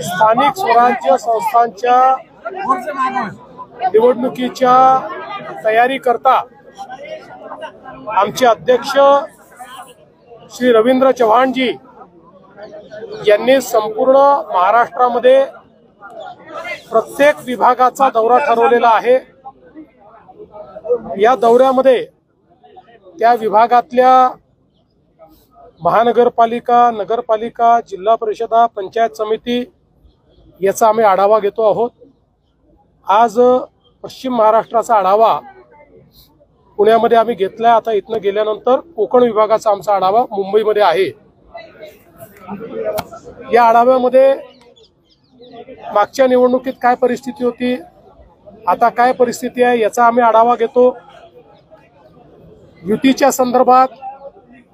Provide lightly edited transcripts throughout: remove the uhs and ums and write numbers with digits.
स्थानिक स्वराज्य संस्थांच्या निवडणुकीच्या तयारी करता आमचे अध्यक्ष श्री रवींद्र चव्हाणजी यांनी संपूर्ण महाराष्ट्रामध्ये प्रत्येक विभागाचा दौरा ठरवलेला आहे। या दौऱ्यामध्ये त्या विभागातल्या महानगरपालिका, नगरपालिका, जिल्हा परिषदा, पंचायत समिती याचा आम्ही आढावा घेतो आहोत। आज पश्चिम महाराष्ट्राचा आढावा पुण्यामध्ये आम्ही घेतलाय। आता इथनं गेल्यानंतर कोकण विभागाचा आमचा आढावा मुंबईमध्ये आहे। या आढाव्यामध्ये मागच्या निवडणुकीत काय परिस्थिती होती, आता काय परिस्थिती आहे याचा आम्ही आढावा घेतो। युतीच्या संदर्भात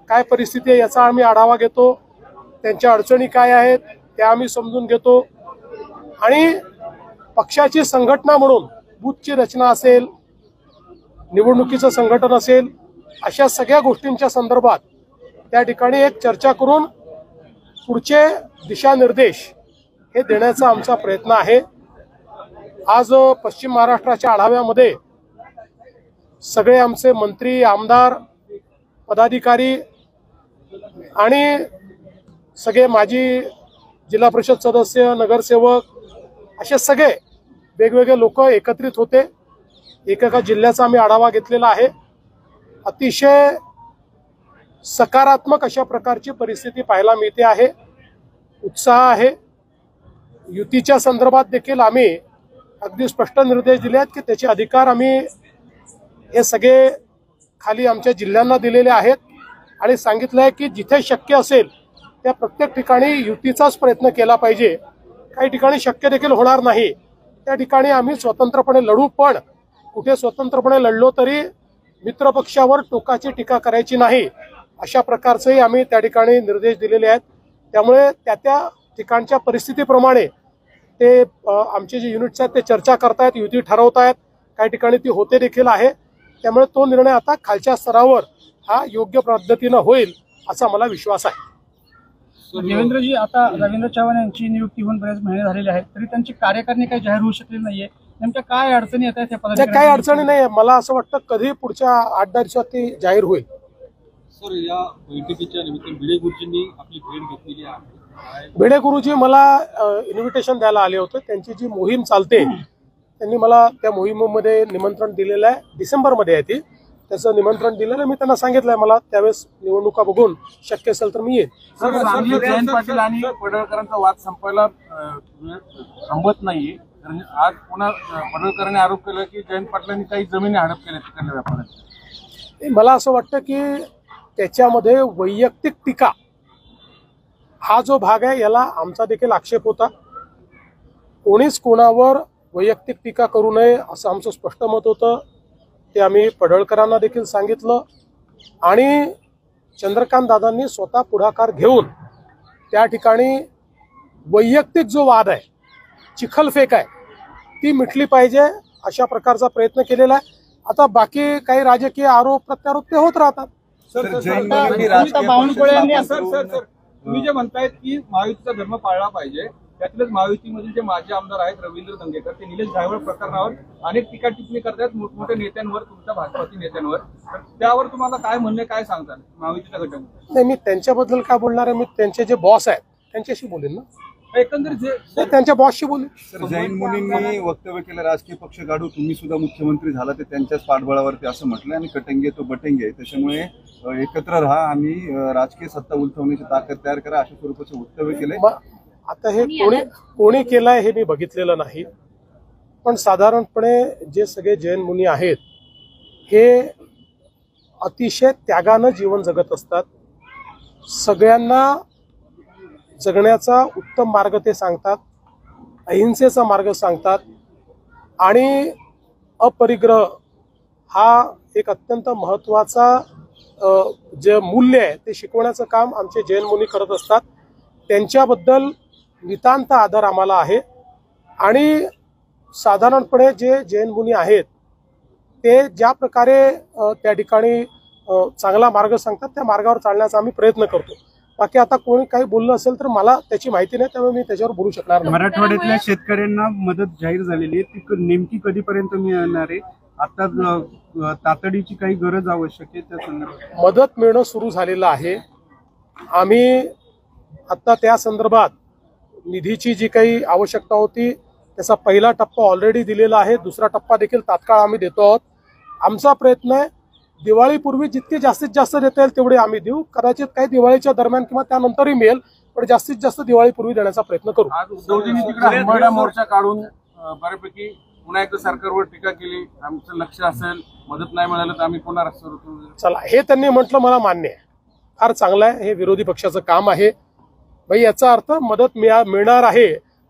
काय परिस्थिती आहे याचा आम्ही आढावा घेतो। त्यांच्या अडचणी काय आहेत त्या आम्ही समजून घेतो आणि पक्षाची संघटना म्हणून बूथची रचना असेल, निवडणुकीचं संघटन असेल, अशा सगळ्या गोष्टींच्या संदर्भात त्या ठिकाणी एक चर्चा करून पुढचे दिशानिर्देश हे देण्याचा आमचा प्रयत्न आहे। आज पश्चिम महाराष्ट्राच्या आढाव्यामध्ये सगळे आमचे मंत्री, आमदार, पदाधिकारी आणि सगळे माजी जिल्हा परिषद सदस्य, नगरसेवक असे सगळे वेगवेगळे लोक एकत्रित होते। एकेका जिल्ह्याचा आम्ही आढावा घेतलेला आहे। अतिशय सकारात्मक अशा प्रकारची परिस्थिती पाहायला मिळते आहे, उत्साह आहे। युतीच्या संदर्भात देखील आम्ही अगदी स्पष्ट निर्देश दिले आहेत की त्याचे अधिकार आम्ही हे सगळे खाली आमच्या जिल्ह्यांना दिलेले आहेत आणि सांगितलं आहे की जिथे शक्य असेल त्या प्रत्येक ठिकाणी युतीचाच प्रयत्न केला पाहिजे। काही ठिकाणी शक्य देखील होणार नाही, त्या ठिकाणी आम्ही स्वतंत्रपणे लढू, पण कुठे स्वतंत्रपणे लढलो तरी मित्रपक्षावर टोकाची टीका करायची नाही, अशा प्रकारचे आम्ही त्या ठिकाणी निर्देश दिलेले आहेत। त्यामुळे त्या ठिकाणच्या परिस्थितीप्रमाणे ते आमचे जे युनिट्स आहेत ते चर्चा करतायत, युती ठरवतायत, काही ठिकाणी ती होते देखील आहे। त्यामुळे तो निर्णय आता खालच्या स्तरावर हा योग्य पद्धतीने होईल असा मला विश्वास आहे। देवेंद्रजी, आता रवींद्र चव्हाण यांची नियुक्ती होऊन बरेच महिने झालेले आहेत तरी त्यांची कार्यकारिणी काही जाहीर होऊ शकलेली नाहीये, नेमक्या काय अडचणी येत आहेत? काही अडचणी नाही, मला असं वाटतं कधी पुढच्या 8-10 दिवसात ती जाहीर होईल। सर, या बैठकीच्या निमित्ताने भिडे गुरुजींनी आपली भेट घेतलेली आहे। भिडे गुरुजी मला इन्व्हिटेशन द्यायला आले होते। त्यांची जी मोहीम चालते त्यांनी मला त्या मोहिमेमध्ये निमंत्रण दिलेलं आहे। डिसेंबरमध्ये आहे ती, त्याचं निमंत्रण दिलेलं आहे। मी त्यांना सांगितलंय मला त्यावेळेस निवडणुका बघून शक्य असेल तर मी येईन। जयंत पाटील आणि पडळकरांचा वाद संपायला थांबत नाहीये, कारण आज पुन्हा पडळकरांनी आरोप केला की जयंत पाटलांनी काही जमिनी हडप केल्या तिकडल्या व्यापाऱ्यांनी। मला असं वाटतं की त्याच्यामध्ये वैयक्तिक टीका हा जो भाग आहे याला आमचा देखील आक्षेप होता। कोणीच कोणावर वैयक्तिक टीका करू नये असं आमचं स्पष्ट मत होतं, ते आम्ही पडळकरांना देखील सांगितलं आणि चंद्रकांत दादांनी स्वतः पुढाकार घेऊन त्या ठिकाणी वैयक्तिक जो वाद आहे, चिखलफेक आहे, ती मिटली पाहिजे अशा प्रकारचा प्रयत्न केलेला आहे। आता बाकी काही राजकीय आरोप प्रत्यारोप ते होत राहतात। तुम्ही जे म्हणतायत की महायुतीचा धर्म पाळला पाहिजे, त्यातलेच महायुतीमधील जे माजी आमदार आहेत रवींद्र दंगेकर ते निलेश घायवळ प्रकरणावर अनेक टीका टिप्पणी करतात मोठमोठ्या नेत्यांवर, तुमच्या भाजपाच्या नेत्यांवर, त्यावर तुम्हाला काय म्हणणे, काय सांगताल महायुतीच्या घटक? नाही, मी त्यांच्याबद्दल काय बोलणार आहे, मी त्यांचे जे बॉस आहेत त्यांच्याशी बोलेन ना, एकंदरीत त्यांच्या बॉसशी बोलेन। सर, जैन मुनींनी वक्तव्य केलं राजकीय पक्ष काढू, तुम्ही सुद्धा मुख्यमंत्री झाला ते त्यांच्याच पाठबळावरती असं म्हटलं आणि कटंगे तो बटंगे, त्याच्यामुळे एकत्र राहा आणि राजकीय सत्ता उलथवण्याची ताकद तयार करा अशा स्वरूपाचं वक्तव्य केलंय। आता हे कोणी केलंय हे मी बघितलेलं नाही, पण साधारणपणे जे सगळे जैन मुनी आहेत हे अतिशय त्यागानं जीवन जगत असतात। सगळ्यांना जगण्याचा उत्तम मार्ग ते सांगतात, अहिंसेचा मार्ग सांगतात आणि अपरिग्रह हा एक अत्यंत महत्त्वाचा जे मूल्य आहे ते शिकवण्याचं काम आमचे जैन मुनी करत असतात। त्यांच्याबद्दल नितांत आदर आम्हाला आहे आणि साधारणपणे जे जैन मुनी आहेत ते ज्या प्रकारे त्या ठिकाणी चांगला मार्ग सांगतात त्या मार्गावर चालण्याचा आम्ही प्रयत्न करतो. बाकी आता कोणी काही बोललं असेल तर मला त्याची माहिती नाही, त्यामुळे मी त्याच्यावर बोलू शकणार नाही. मराठवाड्यातल्या शेतकऱ्यांना मदत जाहीर झालेली आहे, ती नेमकी कधीपर्यंत मिळणार आहे? आता तातडीची काही गरज आवश्यक आहे त्या संदर्भात? मदत मिळणं सुरू झालेलं आहे. आम्ही आता त्या संदर्भात निधीची जी काही आवश्यकता होती त्याचा पहिला टप्पा ऑलरेडी दिलेला आहे. दुसरा टप्पा देखील तात्काळ आम्ही देतो आहोत. आमचा प्रयत्न आहे दिवाळीपूर्वी जितके जास्तीत जास्त देता येईल तेवढे आम्ही देऊ. कदाचित काही दिवाळीच्या दरम्यान किंवा त्यानंतरही मिळेल, पण जास्तीत जास्त दिवाळीपूर्वी देण्याचा प्रयत्न करू. आज उद्धवजींनी तिकडे आंबरडा मोर्चा काढून बऱ्यापैकी पुन्हा एकदा सरकारवर टीका केली. आमचं लक्ष असेल, मदत नाही मिळालं तर आम्ही पुन्हा रस्त्यावर उतरू. चला, हे त्यांनी म्हटलं मला मान्य आहे, फार चांगलं आहे. हे विरोधी पक्षाचं काम आहे. भाई याचा अर्थ मदत मिळणार आहे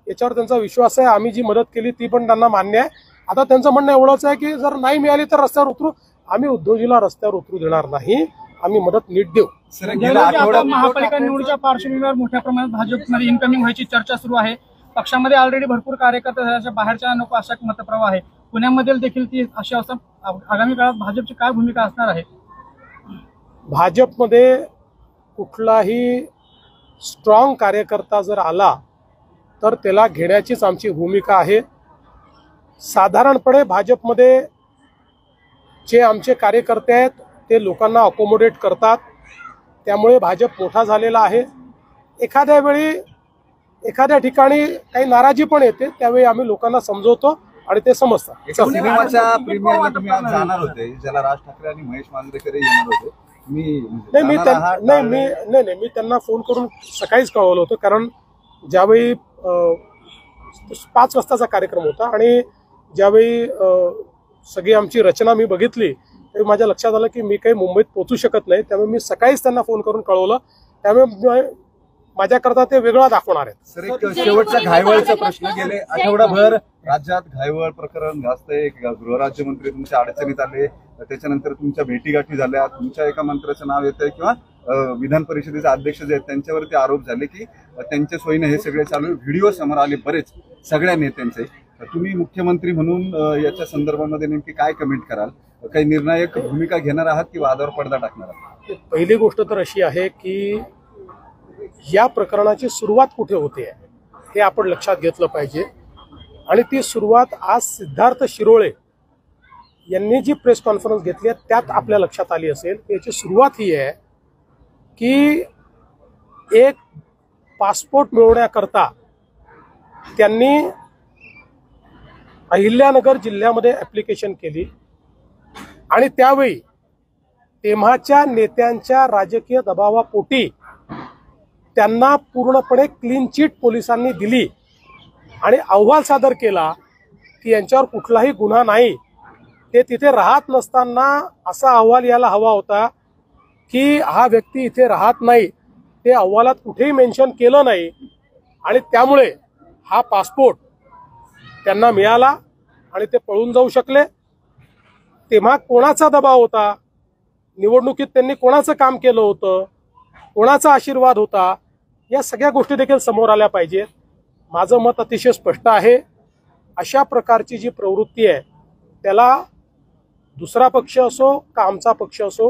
याच्यावर त्यांचा विश्वास आहे. आम्ही जी मदत केली ती पण त्यांना मान्य आहे. आता त्यांचं म्हणणं एवढंच आहे की जर नाही मिळाली तर रस्त्यावर उतरू. आम्ही उद्धवजीला रस्त्यावर उतरू देणार नाही. आम्ही मदत नीट देऊ. आता महापालिका निवडणुकीच्या पार्श्वभूमीवर मोठ्या प्रमाणात भाजपमध्ये इन्कमिंग व्हायची चर्चा सुरू आहे. पक्षामध्ये ऑलरेडी भरपूर कार्यकर्ते झाल्याच्या बाहेरच्या नको अशा मतप्रवाह आहे. पुण्यामध्ये देखील ती अशी अवस्था. आगामी काळात भाजपची काय भूमिका असणार आहे? भाजपमध्ये कुठलाही स्ट्रॉंग कार्यकर्ता जर आला तर त्याला घेण्याचीच आमची भूमिका आहे. साधारणपणे भाजपमध्ये जे आमचे कार्यकर्ते आहेत ते लोकांना अकोमोडेट करतात, त्यामुळे भाजप मोठा झालेला आहे. एखाद्या वेळी एखाद्या ठिकाणी काही नाराजी पण येते, त्यावेळी आम्ही लोकांना समजवतो आणि ते समजतात. सिनेमाच्या प्रीमियरला तुम्ही आज जाणार होते, ज्याला राज ठाकरे आणि महेश मांजरेकर येणार होते. मी त्यांना फोन करून सकाळीच कळवलं होतं, कारण ज्यावेळी 5 वाजताचा कार्यक्रम होता आणि ज्यावेळी सगळी आमची रचना मी बघितली त्यावेळी माझ्या लक्षात आलं की मी काही मुंबईत पोहोचू शकत नाही. त्यामुळे मी सकाळीच त्यांना फोन करून कळवलं. त्यामुळे माझ्याकरता ते वेगळा दाखवणार आहेत. सर, एक शेवटचा घायवळचा प्रश्न. गेले आठवडाभर राज्यात घायवळ प्रकरण गाजतंय. गृहराज्यमंत्री तुमच्या अडचणीत आले, त्याच्यानंतर तुमच्या भेटीगाठी झाल्या, तुमच्या एका मंत्र्याचं नाव येतंय किंवा विधान परिषदेचे अध्यक्ष जे आहेत त्यांच्यावरती आरोप झाले की त्यांच्या सोयीने हे सगळे चालू. व्हिडिओ समोर आले बरेच सगळ्या नेत्यांचे. तुम्ही मुख्यमंत्री म्हणून याच्या संदर्भामध्ये नेमकी काय कमेंट कराल? काही निर्णायक भूमिका घेणार आहात की वादावर पडदा टाकणार आहात? पहिली गोष्ट तर अशी आहे की या प्रकरणाची सुरुवात कुठे होते हे आपण लक्षात घेतलं पाहिजे. आणि ती सुरुवात आज सिद्धार्थ शिरोळे यांनी जी प्रेस कॉन्फरन्स घेतली आहे त्यात आपल्या लक्षात आली असेल. याची सुरुवात ही आहे की एक पासपोर्ट मिळवण्याकरता त्यांनी अहिल्यानगर जिल्ह्यामध्ये ऍप्लिकेशन केली आणि त्यावेळी तेव्हाच्या नेत्यांच्या राजकीय दबावापोटी त्यांना पूर्णपणे क्लीन चिट पोलिसांनी दिली आणि अहवाल सादर केला की यांच्यावर कुठलाही गुन्हा नाही. ते तिथे राहत नसताना असा अहवाल यायला हवा होता की हा व्यक्ती इथे राहत नाही, ते अहवालात कुठेही मेन्शन केलं नाही आणि त्यामुळे हा पासपोर्ट त्यांना मिळाला आणि ते पळून जाऊ शकले. तेव्हा कोणाचा दबाव होता, निवडणुकीत त्यांनी कोणाचं काम केलं होतं, कोणाचा आशीर्वाद होता, या सगळ्या गोष्टी देखील समोर आल्या पाहिजेत. माझं मत अतिशय स्पष्ट आहे. अशा प्रकारची जी प्रवृत्ती आहे त्याला दुसरा पक्ष असो का आमचा पक्ष असो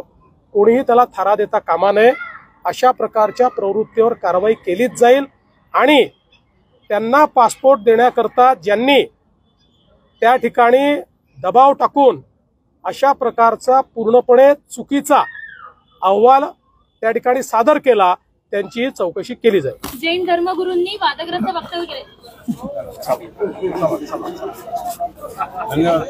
कोणीही त्याला थारा देता कामा नये. अशा प्रकारच्या प्रवृत्तीवर कारवाई केलीच जाईल आणि त्यांना पासपोर्ट देण्याकरता ज्यांनी त्या ठिकाणी दबाव टाकून अशा प्रकारचा पूर्णपणे चुकीचा अहवाल त्या ठिकाणी सादर केला त्यांची चौकशी केली जाईल. जैन धर्मगुरूंनी वादग्रस्त वक्तव्य केले. धन्यवाद.